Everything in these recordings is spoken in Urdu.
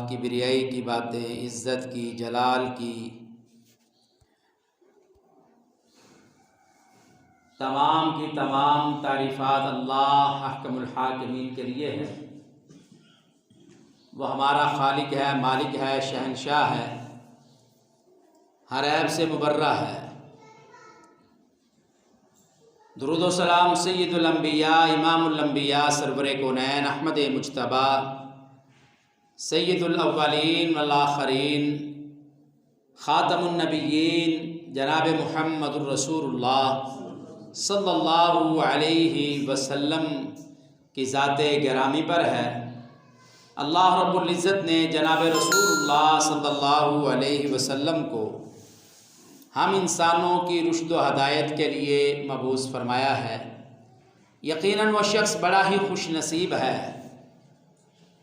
کبریائی کی باتیں، عزت کی، جلال کی، تمام تعریفات اللہ احکم الحاکمین کے لیے ہے۔ وہ ہمارا خالق ہے، مالک ہے، شہنشاہ ہے، ہر عیب سے مبرہ ہے۔ درود و سلام سید الانبیاء، امام الانبیاء، سرور کونین، احمد مجتبیٰ، سید الاولین والآخرین، خاتم النبیین، جناب محمد الرسول اللہ صلی اللہ علیہ وسلم کی ذات گرامی پر ہے۔ اللہ رب العزت نے جناب رسول اللہ صلی اللہ علیہ وسلم کو ہم انسانوں کی رشد و ہدایت کے لیے مبعوث فرمایا ہے۔ یقیناً وہ شخص بڑا ہی خوش نصیب ہے،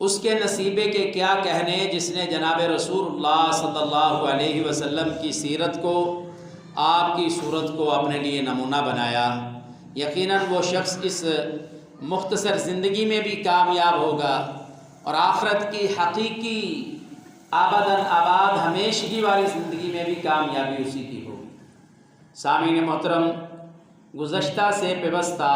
اس کے نصیبے کے کیا کہنے جس نے جناب رسول اللہ صلی اللہ علیہ وسلم کی سیرت کو، آپ کی صورت کو اپنے لیے نمونہ بنایا۔ یقیناً وہ شخص اس مختصر زندگی میں بھی کامیاب ہوگا اور آخرت کی حقیقی ابداً آباد ہمیشگی والی زندگی میں بھی کامیابی اسی کی ہوگی۔ سامعین محترم، گزشتہ سے پیوستہ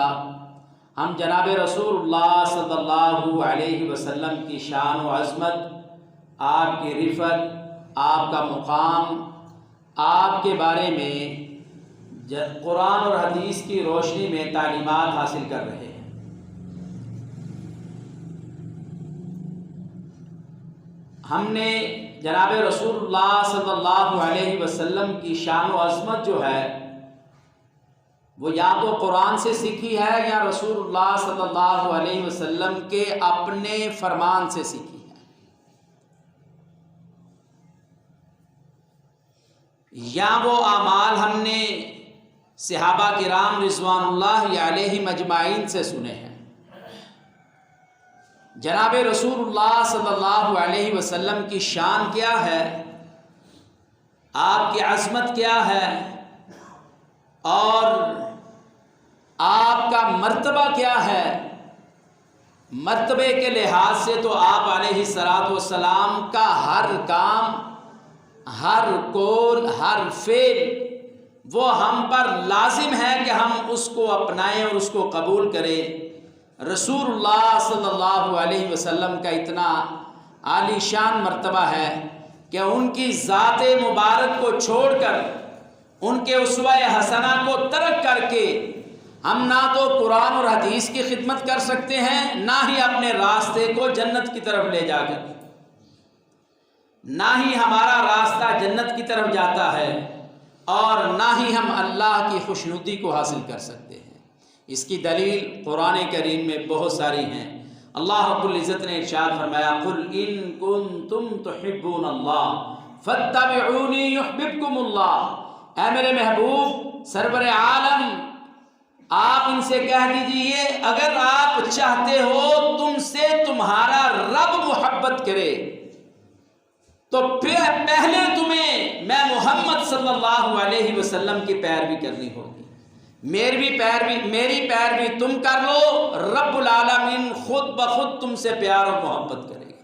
ہم جناب رسول اللہ صلی اللہ علیہ وسلم کی شان و عظمت، آپ کی رفعت، آپ کا مقام، آپ کے بارے میں قرآن اور حدیث کی روشنی میں تعلیمات حاصل کر رہے ہیں۔ ہم نے جناب رسول اللہ صلی اللہ علیہ وسلم کی شان و عظمت جو ہے وہ یا تو قرآن سے سیکھی ہے یا رسول اللہ صلی اللہ علیہ وسلم کے اپنے فرمان سے سیکھی ہے۔ یا وہ اعمال ہم نے صحابہ کرام رضوان اللہ علیہ مجمعین سے سنے ہیں۔ جناب رسول اللہ صلی اللہ علیہ وسلم کی شان کیا ہے، آپ کی عظمت کیا ہے، اور آپ کا مرتبہ کیا ہے؟ مرتبے کے لحاظ سے تو آپ علیہ الصلاۃ والسلام کا ہر کام، ہر قول، ہر فعل وہ ہم پر لازم ہے کہ ہم اس کو اپنائیں اور اس کو قبول کریں۔ رسول اللہ صلی اللہ علیہ وسلم کا اتنا عالی شان مرتبہ ہے کہ ان کی ذات مبارک کو چھوڑ کر، ان کے اسوہ حسنہ کو ترک کر کے ہم نہ تو قرآن اور حدیث کی خدمت کر سکتے ہیں، نہ ہی اپنے راستے کو جنت کی طرف لے جا کر، نہ ہی ہمارا راستہ جنت کی طرف جاتا ہے اور نہ ہی ہم اللہ کی خوشنودی کو حاصل کر سکتے ہیں۔ اس کی دلیل قرآن کریم میں بہت ساری ہیں۔ اللہ رب العزت نے ارشاد فرمایا، قُلْ إِن كُنتُمْ تُحِبُّونَ اللَّهَ فَاتَّبِعُونِي يُحْبِبْكُمُ اللَّهُ۔ اے میرے محبوب سرور عالم، آپ ان سے کہہ دیجئے اگر آپ چاہتے ہو تم سے تمہارا رب محبت کرے تو پہلے تمہیں میں محمد صلی اللہ علیہ وسلم کی پیروی کرنی ہوگی۔ میری پیروی تم کر لو، رب العالمین خود بخود تم سے پیار اور محبت کرے گا،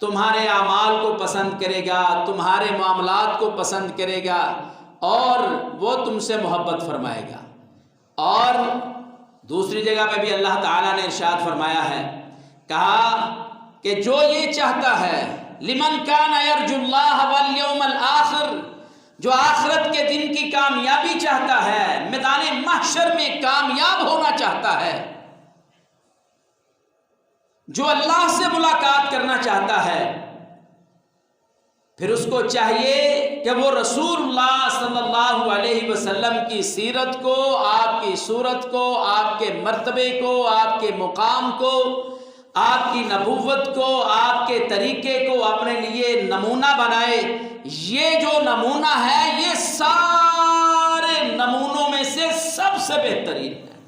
تمہارے اعمال کو پسند کرے گا، تمہارے معاملات کو پسند کرے گا اور وہ تم سے محبت فرمائے گا۔ اور دوسری جگہ پہ بھی اللہ تعالیٰ نے ارشاد فرمایا ہے، کہا کہ جو یہ چاہتا ہے، لمن کان یرجو اللہ والیوم الآخر، جو آخرت کے دن کی کامیابی چاہتا ہے، میدان محشر میں کامیاب ہونا چاہتا ہے، جو اللہ سے ملاقات کرنا چاہتا ہے، پھر اس کو چاہیے کہ وہ رسول اللہ صلی اللہ علیہ وسلم کی سیرت کو، آپ کی صورت کو، آپ کے مرتبے کو، آپ کے مقام کو، آپ کی نبوت کو، آپ کے طریقے کو اپنے لیے نمونہ بنائے۔ یہ جو نمونہ ہے یہ سارے نمونوں میں سے سب سے بہترین ہے،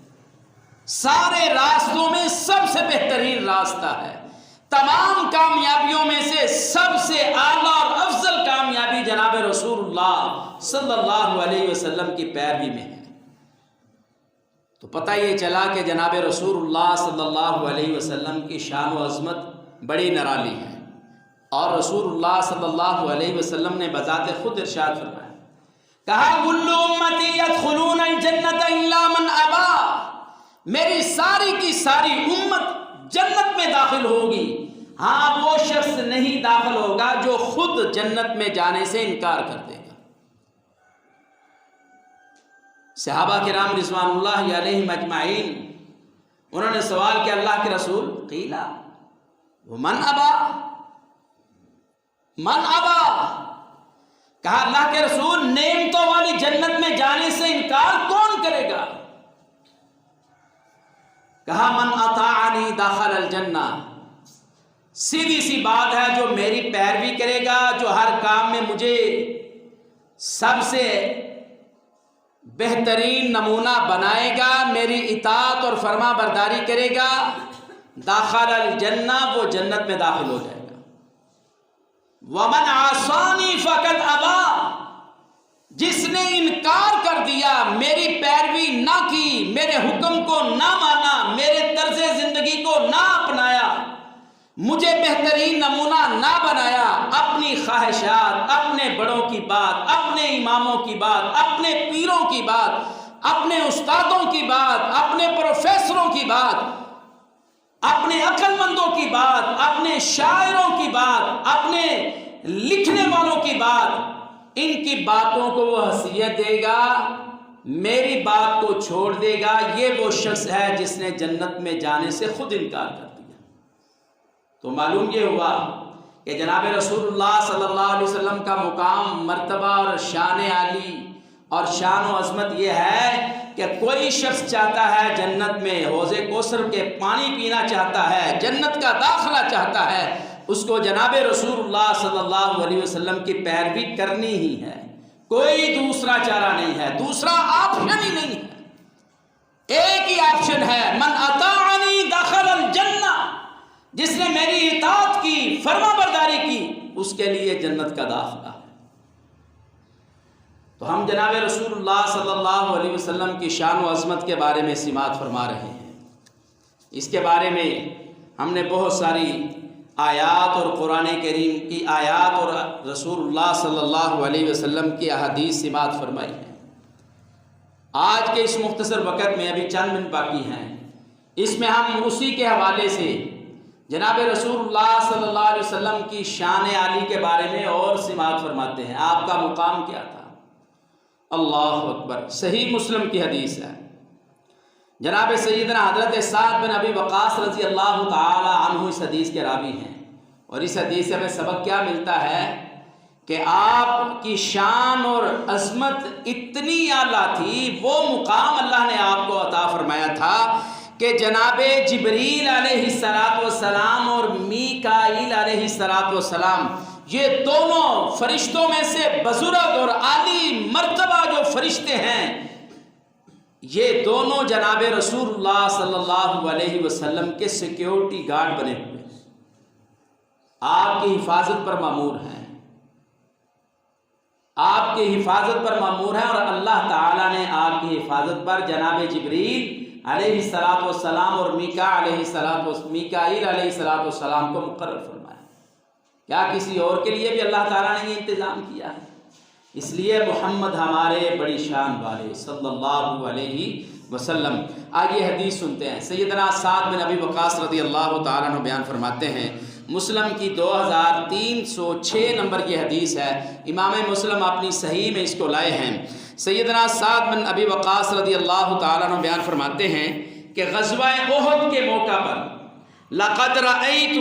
سارے راستوں میں سب سے بہترین راستہ ہے، تمام کامیابیوں میں سے سب سے اعلیٰ اور افضل کامیابی جناب رسول اللہ صلی اللہ علیہ وسلم کی پیروی میں ہے۔ تو پتہ یہ چلا کہ جناب رسول اللہ صلی اللہ علیہ وسلم کی شان و عظمت بڑی نرالی ہے۔ اور رسول اللہ صلی اللہ علیہ وسلم نے بذات خود ارشاد فرمایا، کہا کل امتی یدخلون الجنت الا من ابا، میری ساری کی ساری امت جنت میں داخل ہوگی، ہاں وہ شخص نہیں داخل ہوگا جو خود جنت میں جانے سے انکار کر دے گا۔ صحابہ کرام رضوان اللہ علیہم اجمعین انہوں نے سوال کیا، اللہ کے رسول، قیلا ومن ابا، من ابا، کہا اللہ کے رسول نعمتوں والی جنت میں جانے سے انکار کون کرے گا؟ کہا من اطاعنی دخل الجنہ، سیدھی سی بات ہے، جو میری پیروی کرے گا، جو ہر کام میں مجھے سب سے بہترین نمونہ بنائے گا، میری اطاعت اور فرما برداری کرے گا، داخل الجنہ، وہ جنت میں داخل ہو جائے گا۔ ومن عصانی فقد ابا، جس نے انکار کر دیا، میری پیروی نہ کی، میرے حکم کو نہ مانا، میرے طرز زندگی کو نہ اپنایا، مجھے بہترین نمونہ نہ بنایا، اپنی خواہشات، اپنے بڑوں کی بات، اپنے اماموں کی بات، اپنے پیروں کی بات، اپنے استادوں کی بات، اپنے پروفیسروں کی بات، اپنے عقل مندوں کی بات، اپنے شاعروں کی بات، اپنے لکھنے والوں کی بات، ان کی باتوں کو وہ حیثیت دے گا، میری بات کو چھوڑ دے گا، یہ وہ شخص ہے جس نے جنت میں جانے سے خود انکار کر دیا۔ تو معلوم یہ ہوا کہ جناب رسول اللہ صلی اللہ علیہ وسلم کا مقام، مرتبہ اور شان عالی اور شان و عظمت یہ ہے کہ کوئی شخص چاہتا ہے جنت میں حوض کوثر کے پانی پینا چاہتا ہے، جنت کا داخلہ چاہتا ہے، اس کو جناب رسول اللہ صلی اللہ علیہ وسلم کی پیروی کرنی ہی ہے، کوئی دوسرا چارہ نہیں ہے، دوسرا آپشن ہی نہیں ہے، ایک ہی آپشن ہے، من اطاعنی دخل الجنہ، جس نے میری اطاعت کی، فرما برداری کی، اس کے لیے جنت کا داخلہ ہے۔ تو ہم جناب رسول اللہ صلی اللہ علیہ وسلم کی شان و عظمت کے بارے میں سماعت فرما رہے ہیں، اس کے بارے میں ہم نے بہت ساری آیات اور قرآن کریم کی آیات اور رسول اللہ صلی اللہ علیہ وسلم کی احادیث سماعت فرمائی ہیں۔ آج کے اس مختصر وقت میں ابھی چند منٹ باقی ہیں، اس میں ہم اسی کے حوالے سے جناب رسول اللہ صلی اللہ علیہ وسلم کی شان عالی کے بارے میں اور سماعت فرماتے ہیں۔ آپ کا مقام کیا تھا؟ اللہ اکبر، صحیح مسلم کی حدیث ہے، جناب سیدنا حضرت سعد بن ابی وقاص رضی اللہ تعالی عنہ اس حدیث کے راوی ہیں، اور اس حدیث سے ہمیں سبق کیا ملتا ہے کہ آپ کی شان اور عظمت اتنی اعلیٰ تھی، وہ مقام اللہ نے آپ کو عطا فرمایا تھا کہ جناب جبریل علیہ السلام اور میکائیل علیہ السلام، یہ دونوں فرشتوں میں سے بزرگ اور عالی مرتبہ جو فرشتے ہیں، یہ دونوں جناب رسول اللہ صلی اللہ علیہ وسلم کے سیکیورٹی گارڈ بنے ہوئے، آپ کی حفاظت پر مامور ہیں، آپ کی حفاظت پر مامور ہیں، اور اللہ تعالیٰ نے آپ کی حفاظت پر جناب جبریل علیہ السلام اور میکائیل علیہ السلام کو مقرر فرمایا۔ کیا کسی اور کے لیے بھی اللہ تعالیٰ نے یہ انتظام کیا ہے؟ اس لیے محمد ہمارے بڑی شان والے صلی اللہ علیہ وسلم۔ آگے حدیث سنتے ہیں، سیدنا سعد بن ابی وقاص رضی اللہ تعالیٰ عنہ بیان فرماتے ہیں، مسلم کی 2306 نمبر کی حدیث ہے، امام مسلم اپنی صحیح میں اس کو لائے ہیں۔ سیدنا سعد بن ابی وقاص رضی اللہ تعالیٰ عنہ بیان فرماتے ہیں کہ غزوہ احد کے موقع پر لقد رأیت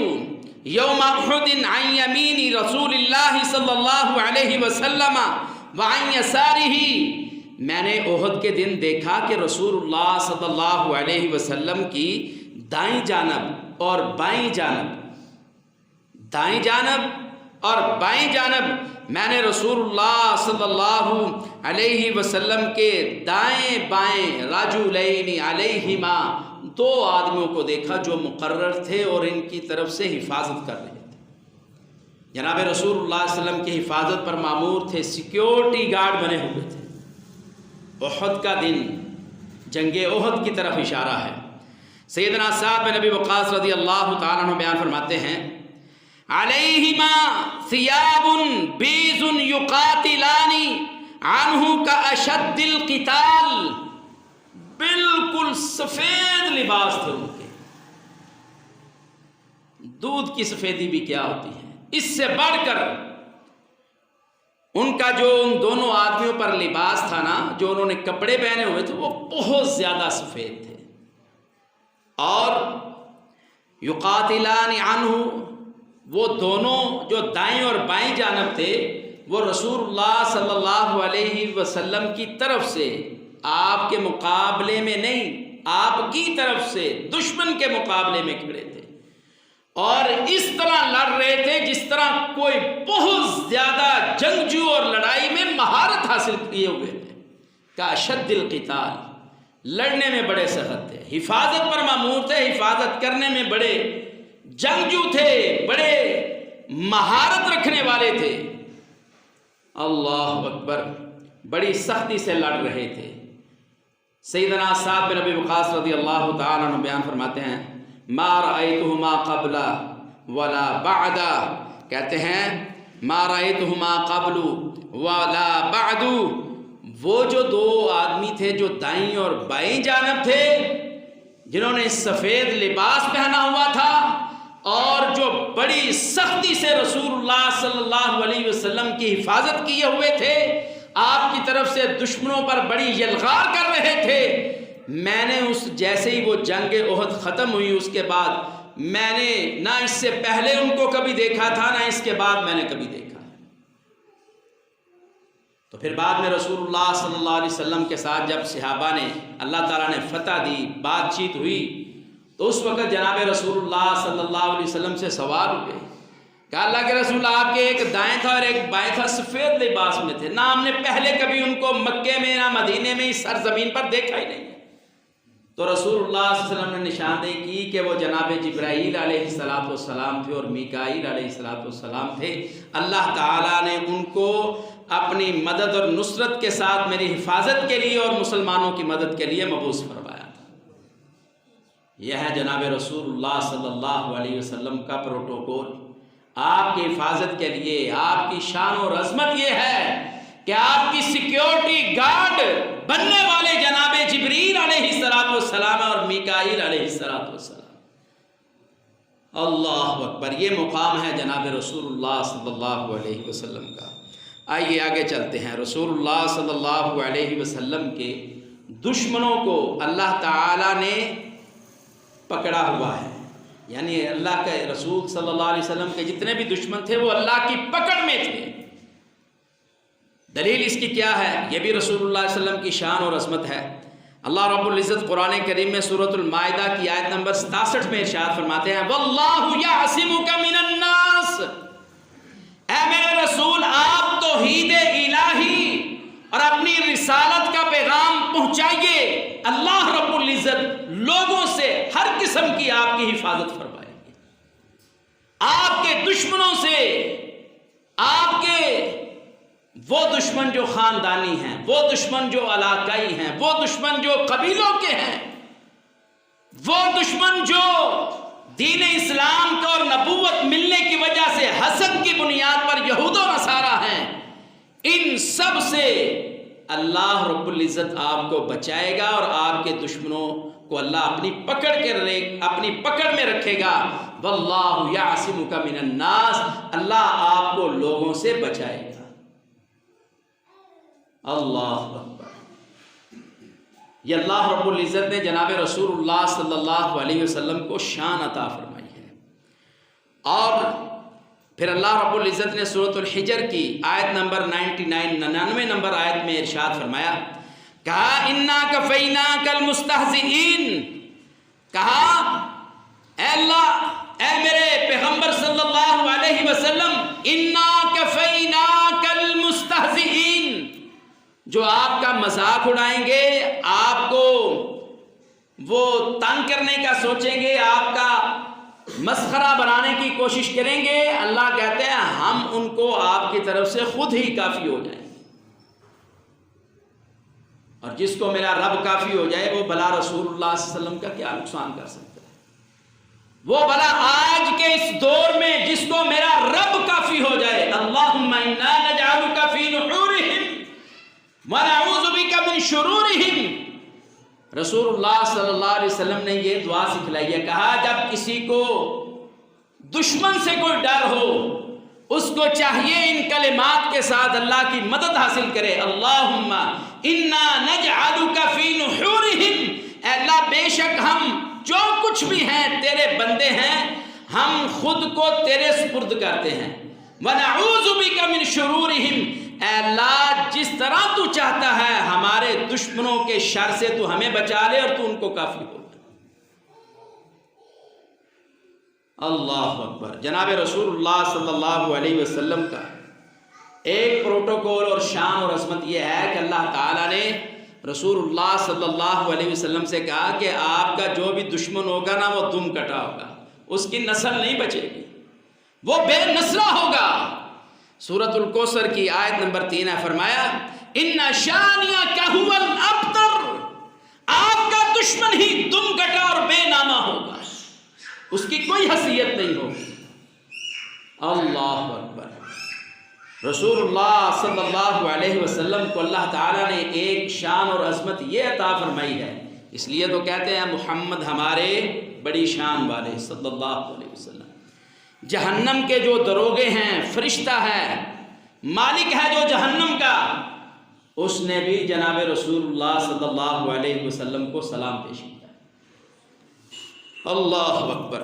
یوم احد عن یمین رسول اللہ صلی اللہ علیہ وسلم وعن یسارہ، میں نے احد کے دن دیکھا کہ رسول اللہ صلی اللہ علیہ وسلم کی دائیں جانب اور بائیں جانب، دائیں جانب اور بائیں جانب میں نے رسول اللہ صلی اللہ علیہ وسلم کے دائیں بائیں رجلین علیہما، دو آدمیوں کو دیکھا جو مقرر تھے اور ان کی طرف سے حفاظت کر رہے تھے، جناب رسول اللہ صلی اللہ علیہ وسلم کی حفاظت پر مامور تھے، سیکیورٹی گارڈ بنے ہوئے تھے۔ احد کا دن، جنگ احد کی طرف اشارہ ہے۔ سیدنا سعد بن ابی وقاص رضی اللہ تعالیٰ عنہ بیان فرماتے ہیں، علیہما ثیاب بیض یقاتلان عنہ کاشد القتال، بالکل سفید لباس تھے ان کے، دودھ کی سفیدی بھی کیا ہوتی ہے، اس سے بڑھ کر ان کا جو ان دونوں آدمیوں پر لباس تھا نا، جو انہوں نے کپڑے پہنے ہوئے تھے، وہ بہت زیادہ سفید تھے. اور یقاتلان عنہ، وہ دونوں جو دائیں اور بائیں جانب تھے، وہ رسول اللہ صلی اللہ علیہ وسلم کی طرف سے، آپ کے مقابلے میں نہیں، آپ کی طرف سے دشمن کے مقابلے میں کھڑے تھے، اور اس طرح لڑ رہے تھے جس طرح کوئی بہت زیادہ جنگجو اور لڑائی میں مہارت حاصل کیے ہوئے تھے. کاشد القتال، لڑنے میں بڑے سخت تھے، حفاظت پر مامور تھے، حفاظت کرنے میں بڑے جنگجو تھے، بڑے مہارت رکھنے والے تھے. اللہ اکبر، بڑی سختی سے لڑ رہے تھے. سیدنا سعد بن ابی وقاص رضی اللہ تعالیٰ عنہ بیان فرماتے ہیں، ما رأیتہما قبل ولا بعد، کہتے ہیں ما رأیتہما قبل ولا بعد، وہ جو دو آدمی تھے جو دائیں اور بائیں جانب تھے، جنہوں نے سفید لباس پہنا ہوا تھا اور جو بڑی سختی سے رسول اللہ صلی اللہ علیہ وسلم کی حفاظت کیے ہوئے تھے، آپ کی طرف سے دشمنوں پر بڑی یلغار کر رہے تھے، میں نے اس جیسے ہی وہ جنگ احد ختم ہوئی، اس کے بعد میں نے نہ اس سے پہلے ان کو کبھی دیکھا تھا، نہ اس کے بعد میں نے کبھی دیکھا. تو پھر بعد میں رسول اللہ صلی اللہ علیہ وسلم کے ساتھ جب صحابہ نے، اللہ تعالیٰ نے فتح دی، بات چیت ہوئی، تو اس وقت جناب رسول اللہ صلی اللہ علیہ وسلم سے سوال ہوئے، کہا اللہ کے رسول، آپ کے ایک دائیں تھا اور ایک بائیں تھا، سفید لباس میں تھے، نہ ہم نے پہلے کبھی ان کو مکے میں نہ مدینے میں اس سرزمین پر دیکھا ہی نہیں. تو رسول اللہ صلی اللہ علیہ وسلم نے نشاندہی کی کہ وہ جناب جبرائیل علیہ السلام تھے اور میکائیل علیہ السلام تھے. اللہ تعالیٰ نے ان کو اپنی مدد اور نصرت کے ساتھ میری حفاظت کے لیے اور مسلمانوں کی مدد کے لیے مبعوث فرمایا تھا. یہ ہے جناب رسول اللہ صلی اللہ علیہ وسلم کا پروٹوکول. آپ کی حفاظت کے لیے، آپ کی شان اور عظمت یہ ہے کہ آپ کی سیکیورٹی گارڈ بننے والے جناب جبریل علیہ السلام اور میکائیل علیہ السلام. اللہ اکبر، یہ مقام ہے جناب رسول اللہ صلی اللہ علیہ وسلم کا. آئیے آگے چلتے ہیں. رسول اللہ صلی اللہ علیہ وسلم کے دشمنوں کو اللہ تعالیٰ نے پکڑا ہوا ہے، یعنی اللہ کے رسول صلی اللہ علیہ وسلم کے جتنے بھی دشمن تھے وہ اللہ کی پکڑ میں تھے. دلیل اس کی کیا ہے؟ یہ بھی رسول اللہ علیہ وسلم کی شان اور عظمت ہے. اللہ رب العزت قرآن کریم میں سورۃ المائدہ کی آیت نمبر 67 میں ارشاد فرماتے ہیں، وَاللَّهُ يَعْصِمُكَ مِنَ النَّاسِ، اے میرے رسول آپ توحید الہی اور اپنی رسالت کا پیغام پہنچائیے، اللہ رب العزت لوگوں سے ہر قسم کی آپ کی حفاظت فرمائے گی. آپ کے دشمنوں سے، آپ کے وہ دشمن جو خاندانی ہیں، وہ دشمن جو علاقائی ہیں، وہ دشمن جو قبیلوں کے ہیں، وہ دشمن جو دین اسلام کا اور نبوت ملنے کی وجہ سے حسد کی بنیاد پر یہود و نصارہ ہیں، ان سب سے اللہ رب العزت آپ کو بچائے گا اور آپ کے دشمنوں کو اللہ اپنی پکڑ میں رکھے گا. واللہ یعصمک من الناس، اللہ آپ کو لوگوں سے بچائے گا. اللہ اکبر. یہ اللہ رب العزت نے جناب رسول اللہ صلی اللہ علیہ وسلم کو شان عطا فرمائی ہے. اور پھر اللہ رب العزت نے سورۃ الحجر کی آیت نمبر 99 نمبر آیت میں ارشاد فرمایا، کہا انا کفیناک المستہزئین، کہا اے اللہ، اے میرے پیغمبر صلی اللہ علیہ وسلم، انا کفیناک المستہزئین، جو آپ کا مذاق اڑائیں گے، آپ کو وہ تنگ کرنے کا سوچیں گے، آپ کا مسخرہ بنانے کی کوشش کریں گے، اللہ کہتے ہیں ہم ان کو آپ کی طرف سے خود ہی کافی ہو جائیں گے. اور جس کو میرا رب کافی ہو جائے وہ بلا رسول اللہ صلی اللہ علیہ وسلم کا کیا نقصان کر سکتا ہے. وہ بلا آج کے اس دور میں جس کو میرا رب کافی ہو جائے. اللہم انا نجعلک فی نحورہم ونعوذ بک من شرورہم. رسول اللہ صلی اللہ علیہ وسلم نے یہ دعا سکھلائی ہے. کہا جب کسی کو دشمن سے کوئی ڈر ہو اس کو چاہیے ان کلمات کے ساتھ اللہ کی مدد حاصل کرے. اللہم انا نجعلک فی نحورہم. اے اللہ بے شک ہم جو کچھ بھی ہیں تیرے بندے ہیں, ہم خود کو تیرے سپرد کرتے ہیں. وَنَعُوذُ بِكَ مِن شُرُورِهِمْ. اے اللہ جس طرح تو چاہتا ہے ہمارے دشمنوں کے شر سے تو ہمیں بچا لے اور تو ان کو کافی ہو. اللہ اکبر. جناب رسول اللہ صلی اللہ علیہ وسلم کا ایک پروٹوکول اور شان اور عظمت یہ ہے کہ اللہ تعالیٰ نے رسول اللہ صلی اللہ علیہ وسلم سے کہا کہ آپ کا جو بھی دشمن ہوگا نا وہ دم کٹا ہوگا, اس کی نسل نہیں بچے گی, وہ بے نسلہ ہوگا. سورۃ الکوثر کی آیت نمبر 3 ہے, فرمایا ان شانئک ھو الابتر. آپ کا دشمن ہی دم کٹا اور بے نامہ ہوگا, اس کی کوئی حیثیت نہیں ہوگی. اللہ اکبر. رسول اللہ صلی اللہ علیہ وسلم کو اللہ تعالیٰ نے ایک شان اور عظمت یہ عطا فرمائی ہے, اس لیے تو کہتے ہیں محمد ہمارے بڑی شان والے صلی اللہ علیہ وسلم. جہنم کے جو دروگے ہیں, فرشتہ ہے, مالک ہے جو جہنم کا, اس نے بھی جناب رسول اللہ صلی اللہ علیہ وسلم کو سلام پیش کیا. اللہ اکبر.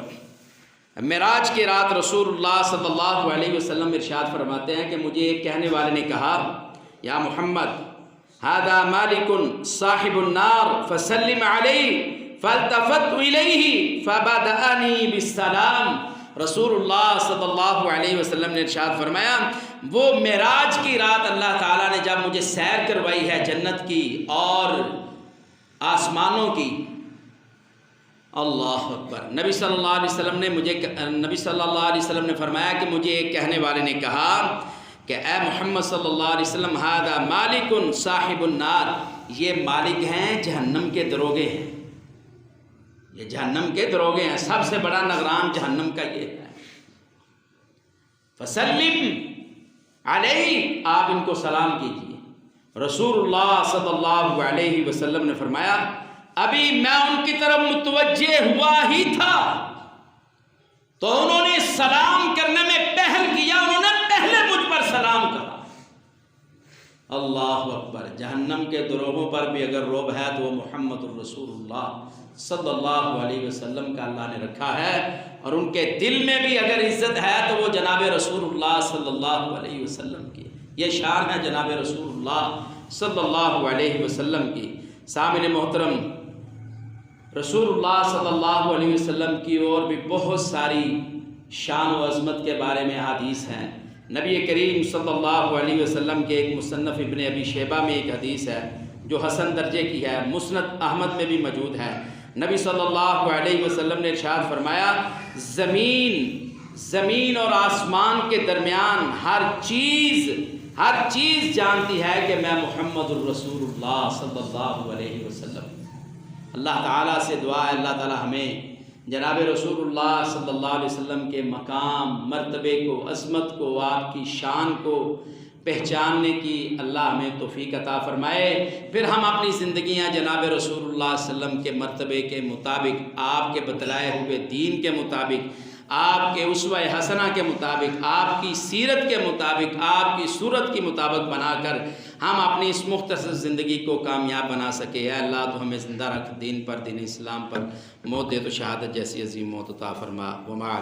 معراج کی رات رسول اللہ صلی اللہ علیہ وسلم ارشاد فرماتے ہیں کہ مجھے ایک کہنے والے نے کہا یا محمد ھذا مالک صاحب النار فسلم علیہ فالتفت الیہ فبدأنی بالسلام. رسول اللہ صلی اللہ علیہ وسلم نے ارشاد فرمایا وہ معراج کی رات اللہ تعالیٰ نے جب مجھے سیر کروائی ہے جنت کی اور آسمانوں کی. اللہ اکبر. نبی صلی اللہ علیہ وسلم نے فرمایا کہ مجھے ایک کہنے والے نے کہا کہ اے محمد صلی اللہ علیہ وسلم ھذا مالک صاحب النار. یہ مالک ہیں جہنم کے دروگے ہیں, یہ جہنم کے دروگے ہیں, سب سے بڑا نگران جہنم کا یہ ہے. فسلم علیہ, آپ ان کو سلام کیجیے. رسول اللہ صلی اللہ علیہ وسلم نے فرمایا ابھی میں ان کی طرف متوجہ ہوا ہی تھا تو انہوں نے سلام کرنے میں پہل کیا, انہوں نے پہلے مجھ پر سلام کہا. اللہ اکبر. جہنم کے دروگوں پر بھی اگر رعب ہے تو وہ محمد الرسول اللہ صلی اللہ علیہ وسلم کا اللہ نے رکھا ہے, اور ان کے دل میں بھی اگر عزت ہے تو وہ جناب رسول اللہ صلی اللہ علیہ وسلم کی. یہ شان ہے جناب رسول اللہ صلی اللہ علیہ وسلم کی. سامعین محترم, رسول اللہ صلی اللہ علیہ وسلم کی اور بھی بہت ساری شان و عظمت کے بارے میں حدیث ہیں. نبی کریم صلی اللہ علیہ وسلم کے ایک مصنف ابن ابی شیبہ میں ایک حدیث ہے جو حسن درجے کی ہے, مسند احمد میں بھی موجود ہے. نبی صلی اللہ علیہ وسلم نے ارشاد فرمایا زمین اور آسمان کے درمیان ہر چیز جانتی ہے کہ میں محمد الرسول اللہ صلی اللہ علیہ وسلم. اللہ تعالیٰ سے دعا ہے اللہ تعالیٰ ہمیں جناب رسول اللہ صلی اللہ علیہ وسلم کے مقام, مرتبے کو, عظمت کو, آپ کی شان کو پہچاننے کی اللہ ہمیں توفیق عطا فرمائے. پھر ہم اپنی زندگیاں جناب رسول اللہ صلی اللہ علیہ وسلم کے مرتبے کے مطابق, آپ کے بتلائے ہوئے دین کے مطابق, آپ کے اسوہ حسنہ کے مطابق, آپ کی سیرت کے مطابق, آپ کی صورت کے مطابق بنا کر ہم اپنی اس مختصر زندگی کو کامیاب بنا سکے. اے اللہ تو ہمیں زندہ رکھ دین پر, دین اسلام پر, موت دے تو شہادت جیسی عظیم موت عطا فرما. وما